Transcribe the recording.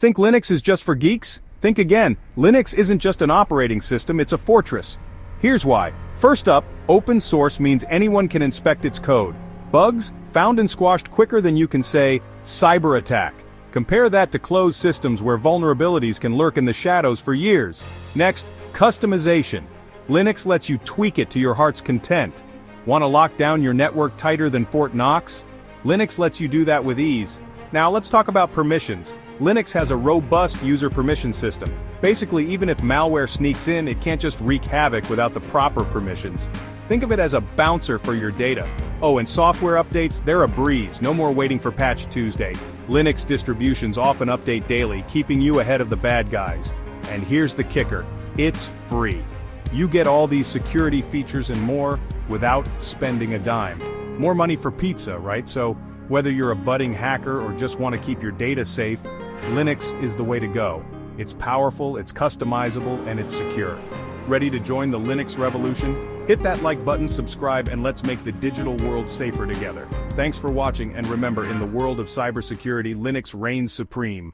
Think Linux is just for geeks? Think again. Linux isn't just an operating system, it's a fortress. Here's why. First up, open source means anyone can inspect its code. Bugs, found and squashed quicker than you can say, cyber attack. Compare that to closed systems where vulnerabilities can lurk in the shadows for years. Next, customization. Linux lets you tweak it to your heart's content. Want to lock down your network tighter than Fort Knox? Linux lets you do that with ease. Now let's talk about permissions. Linux has a robust user permission system. Basically, even if malware sneaks in, it can't just wreak havoc without the proper permissions. Think of it as a bouncer for your data. Oh, and software updates, they're a breeze, no more waiting for Patch Tuesday. Linux distributions often update daily, keeping you ahead of the bad guys. And here's the kicker, it's free. You get all these security features and more without spending a dime. More money for pizza, right? So, whether you're a budding hacker or just want to keep your data safe, Linux is the way to go. It's powerful, it's customizable, and it's secure. Ready to join the Linux revolution? Hit that like button, subscribe, and let's make the digital world safer together. Thanks for watching, and remember, in the world of cybersecurity, Linux reigns supreme.